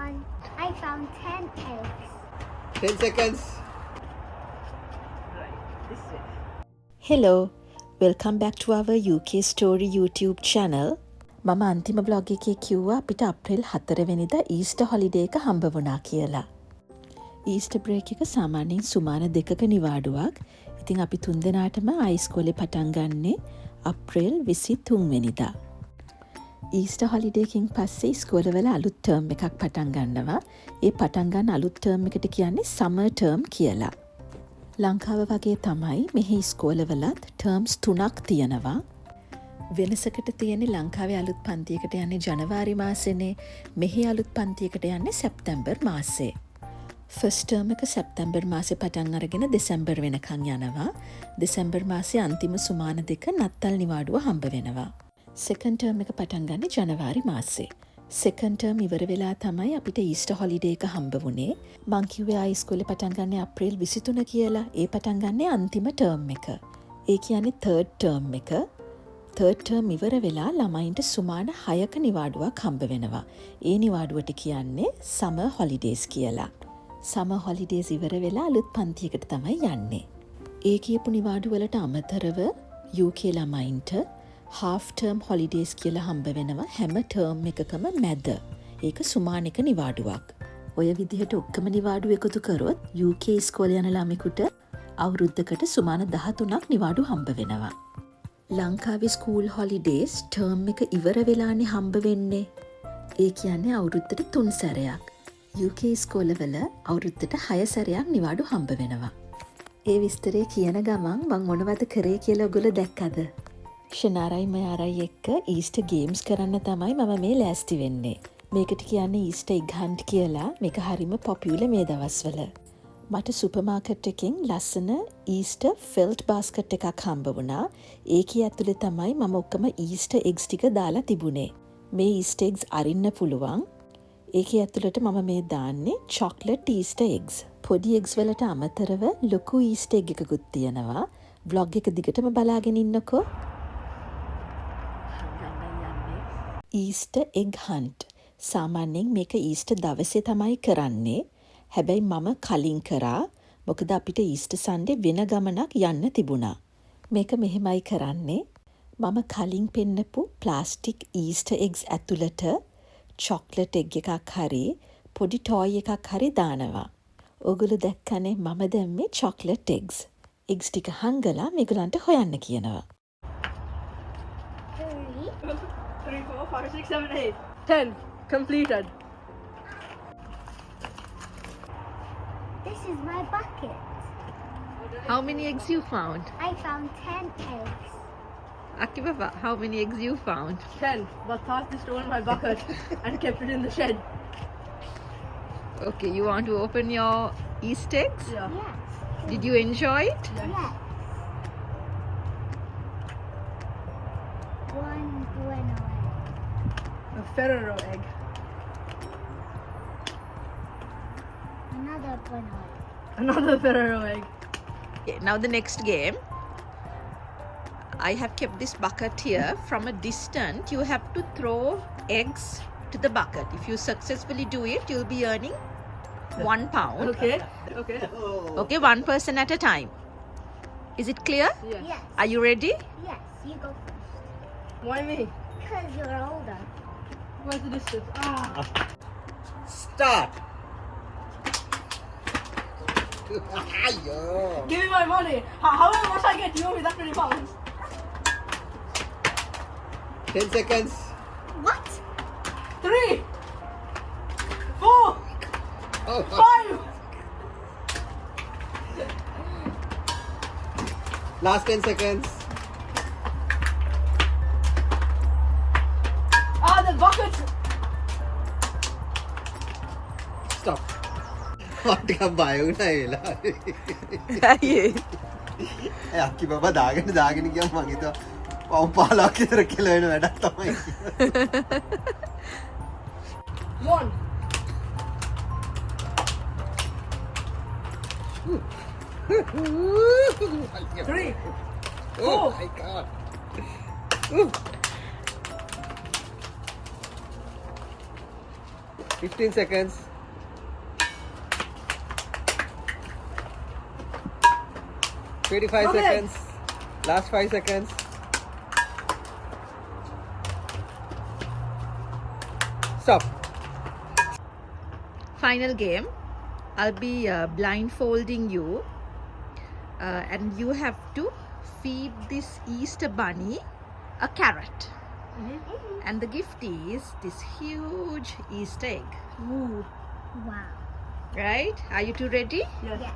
I found 10 eggs. 10 seconds. Right, this way. Hello, welcome back to our UK Story YouTube channel. මම අන්තිම blog එකේ කිව්වා අපිට අප්‍රේල් 4 වෙනිදා ඊස්ටර් හොලිඩේ එක හම්බ වුණා කියලා. ඊස්ටර් බ්‍රේක් එක සාමාන්‍යයෙන් සුමාන 2ක නිවාඩුවක්. ඉතින් අපි තුන් දෙනාටම අයිස්කෝලේ පටන් ගන්නේ අප්‍රේල් 23 වෙනිදා. ඊස්ටර් හොලිඩේ එකකින් පස්සේ ඉස්කෝලවල අලුත් ටර්ම් එකක් පටන් ගන්නවා. ඒ පටන් ගන්න අලුත් ටර්ම් එකට කියන්නේ සමර් ටර්ම් කියලා. ලංකාව වගේ තමයි මෙහි ඉස්කෝලවලත් ටර්ම්ස් 3ක් තියෙනවා. වෙනසකට තියෙන්නේ ලංකාවේ අලුත් පන්තියකට යන්නේ ජනවාරි මාසෙනේ, මෙහි අලුත් පන්තියකට යන්නේ සැප්තැම්බර් මාසේ. ෆස්ට් ටර්ම් එක සැප්තැම්බර් මාසේ පටන් අරගෙන දෙසැම්බර් වෙනකන් යනවා. දෙසැම්බර් මාසේ අන්තිම සුමාන 2 නත්තල් නිවාඩුව හම්බ වෙනවා. සෙකන්ඩ් ටර්ම් එක පටන් ගන්නේ ජනවාරි මාසේ. සෙකන්ඩ් ටර්ම් ඉවර වෙලා තමයි අපිට ඊස්ටර් හොලිඩේ එක හම්බ වුණේ. මං කිව්වේ ආ ඉස්කෝලේ පටන් ගන්නේ අප්‍රේල් 23 කියලා. ඒ පටන් ගන්නේ අන්තිම ටර්ම් එක. ඒ කියන්නේ තර්ඩ් ටර්ම් එක. තර්ඩ් ටර්ම් ඉවර වෙලා ළමයින්ට සුමාන 6ක නිවාඩුවක් හම්බ වෙනවා. ඒ නිවාඩුවට කියන්නේ සමර් හොලිඩේස් කියලා. සමර් හොලිඩේස් ඉවර වෙලා අලුත් පන්තියකට තමයි යන්නේ. ඒ කියපු නිවාඩු වලට අමතරව UK ළමයින්ට half term holidays කියලා හම්බ වෙනවා හැම ටර්ම් එකකම මැද. ඒක සුමාන 1 නිවාඩුවක්. ඔය විදිහට ඔක්කොම නිවාඩු එකතු කරොත් UK ඉස්කෝලේ යන ළමයෙකුට අවුරුද්දකට සුමාන 13ක් නිවාඩු හම්බ වෙනවා. ලංකාවේ ස්කූල් හොලිඩේස් ටර්ම් එක ඉවර වෙලානේ හම්බ වෙන්නේ. ඒ කියන්නේ අවුරුද්දට 3 සැරයක්. UK ඉස්කෝලවල අවුරුද්දට 6 සැරයක් නිවාඩු හම්බ වෙනවා. ඒ විස්තරේ කියන ගමන් මං මොනවද කරේ කියලා ඔයගොල්ලෝ දැක්කද? ෂනාරයි මයාරයි එක්ක ඊස්ටර් ගේම්ස් කරන්න තමයි මම මේ ලෑස්ති වෙන්නේ. මේකට කියන්නේ ඊස්ටර් එග් හන්ට් කියලා. මේක හරිම පොපියුලර් මේ දවස්වල. මට සුපර් මාකට් එකෙන් ලස්සන ඊස්ටර් ෆෙල්ට් බාස්කට් එකක් හම්බ වුණා. ඒකේ ඇතුලේ තමයි මම ඔක්කොම ඊස්ටර් එග්ස් ටික දාලා තිබුණේ. මේ ඊස්ටර් එග්ස් අරින්න පුළුවන්. ඒකේ ඇතුලට මම මේ දාන්නේ චොක්ලට් ඊස්ටර් එග්ස්. පොඩි එග්ස් වලට අමතරව ලොකු ඊස්ටර් එග් එකකුත් තියෙනවා. vlog එක දිගටම බලාගෙන ඉන්නකෝ. ඊස්ටර් එග් හන්ට්. සාමාන්‍යයෙන් මේක ඊස්ටර් දවසේ තමයි කරන්නේ. හැබැයි මම කලින් කරා. මොකද අපිට ඊස්ටර් සන්ඩේ වෙන ගමනක් යන්න තිබුණා. මේක මෙහෙමයි කරන්නේ. මම කලින් පෙන්නපු ප්ලාස්ටික් ඊස්ටර් එග්ස් ඇතුළට චොක්ලට් එග් එකක් හරි පොඩි ටෝයි එකක් හරි දානවා. ඔයගොල්ලෝ දැක්කනේ මම දැම්මේ චොක්ලට් එග්ස්. එග්ස් ටික හංගලා මේගොල්ලන්ට හොයන්න කියනවා. 3, 4, 5, 6, 7, 8. 10. Completed. This is my bucket. How many eggs you found? I found 10 eggs. Akibaba, how many eggs you found? 10. But Tati stole my bucket and kept it in the shed. Okay, you want to open your Easter eggs? Yeah. Yes. Did you enjoy it? Yes. One bueno egg. A Ferrero egg. Another bueno egg. Another Ferrero egg. Okay, now the next game. I have kept this bucket here. From a distance, you have to throw eggs to the bucket. If you successfully do it, you'll be earning £1. Okay. Okay. Okay, one person at a time. Is it clear? Yes. Yes. Are you ready? Yes. You go first. Why me? Because you're older. Where's the distance? Ah. Start. Ayo. Give me my money. How much I get? You owe me that many pounds. 10 seconds. What? 3, 4, Oh, 5. last 10 seconds. Ah, the bucket. Stop. ටිකක් බය වුණා ඒ වෙලාවේ. අක්කි බබා දාගෙන ගියා මං හිතුවා පව් 15ක් විතර කියලා වෙන වැඩක් තමයි. 1. Three. Oh my god. 15 seconds. Okay. seconds. Last 5 seconds. Stop. Final game. I'll be blindfolding you, and you have to feed this Easter bunny a carrot. And the gift is this huge Easter egg. Ooh. Wow. Right? Are you two ready? Yes. Yes.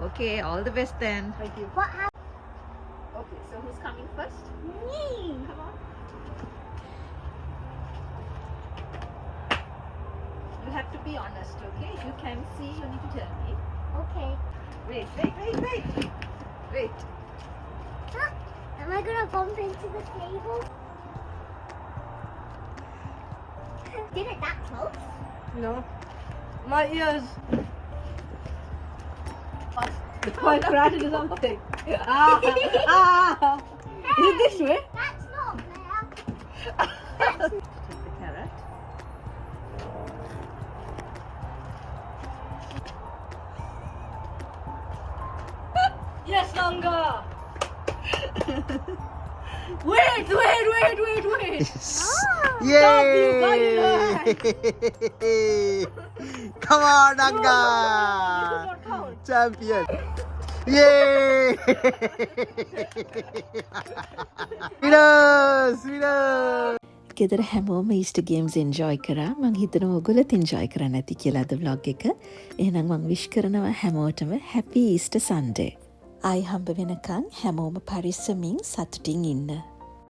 Okay, all the best then. Thank you. What happened? Okay, so who's coming first? Me. Come on. You have to be honest, okay? If you can see, you need to tell me. Okay. Wait. Huh? Am I gonna bump into the table? Did it that close? No. My ears. Quite crash into something. Ah. Is it this way? That's not fair. Take the carrot. Yes, Nanga. Wait. Yay! Come on, Anga! Not count. Champion! Yay! Winners! ගෙදර හැමෝම East games enjoy කරා. මං හිතනවා ඔයගොල්ලොත් enjoy කරන්න ඇති කියලා අද vlog එක. එහෙනම් මං විශ් කරනවා හැමෝටම හැපි ඊස්ටර් සන්ඩේ. ආයි හම්බ වෙනකන් හැමෝම පරිස්සමින් සතුටින් ඉන්න.